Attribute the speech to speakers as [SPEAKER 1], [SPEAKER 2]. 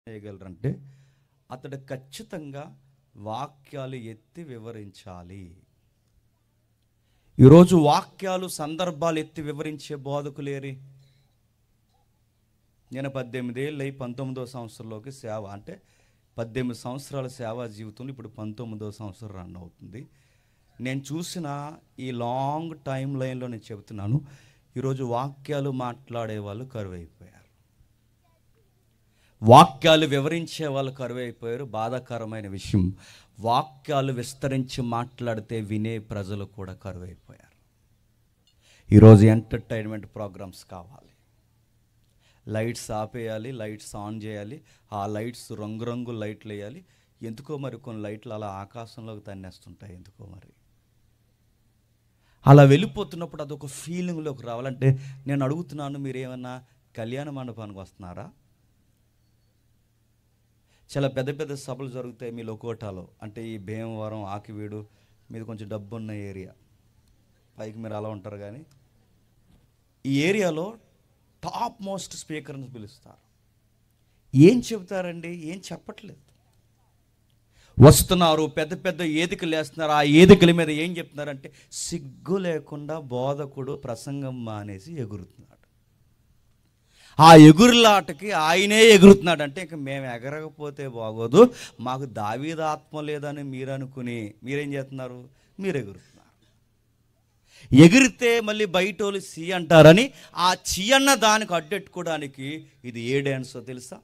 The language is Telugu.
[SPEAKER 1] చేయగలరంటే అతడు ఖచ్చితంగా వాక్యాలు ఎత్తి వివరించాలి. ఈరోజు వాక్యాలు సందర్భాలు ఎత్తి వివరించే బోధకులేరి. నేను 18 ఏళ్ళు 19వ సంవత్సరంలోకి సేవ, అంటే 18 సంవత్సరాల సేవా జీవితంలో ఇప్పుడు 19వ సంవత్సరం రన్ అవుతుంది. నేను చూసిన ఈ లాంగ్ టైం లైన్లో నేను చెబుతున్నాను, ఈరోజు వాక్యాలు మాట్లాడే వాళ్ళు కరువైపోయారు, వాక్యాలు వివరించే వాళ్ళు కరువైపోయారు. బాధాకరమైన విషయం, వాక్యాలు విస్తరించి మాట్లాడితే వినే ప్రజలు కూడా కరువైపోయారు. ఈరోజు ఎంటర్టైన్మెంట్ ప్రోగ్రామ్స్ కావాలి, లైట్స్ ఆపేయాలి, లైట్స్ ఆన్ చేయాలి, ఆ లైట్స్ రంగురంగు లైట్లు వేయాలి. ఎందుకో మరి కొన్ని లైట్లు అలా ఆకాశంలోకి తన్నేస్తుంటాయి, ఎందుకో మరి అలా వెళ్ళిపోతున్నప్పుడు అదొక ఫీలింగ్లోకి రావాలంటే నేను అడుగుతున్నాను, మీరు ఏమన్నా కళ్యాణ మండపానికి వస్తున్నారా? చాలా పెద్ద పెద్ద సభలు జరుగుతాయి మీ లోకోటాలో, అంటే ఈ భీమవరం ఆకివీడు మీద కొంచెం డబ్బు ఉన్న ఏరియా, పైకి మీరు అలా ఉంటారు. కానీ ఈ ఏరియాలో టాప్ మోస్ట్ స్పీకర్ని పిలుస్తారు. ఏం చెబుతారండి? ఏం చెప్పట్లేదు. వస్తున్నారు, పెద్ద పెద్ద ఏదికలు వేస్తున్నారు. ఆ ఏదికల మీద ఏం చెప్తున్నారంటే సిగ్గు లేకుండా బోధకుడు ప్రసంగం మానేసి ఎగురుతున్నాడు. ఆ ఎగురులాటకి ఆయనే ఎగురుతున్నాడు. అంటే ఇక మేము ఎగరకపోతే బాగోదు, మాకు దావీదు ఆత్మ లేదని మీరు అనుకుని మీరేం చేస్తున్నారు? మీరు ఎగురుతున్నారు. ఎగిరితే మళ్ళీ బయటోళ్ళు సి అంటారని ఆ చి అన్న దానికి అడ్డెట్టుకోవడానికి ఇది ఏ డ్యాన్సో తెలుసా?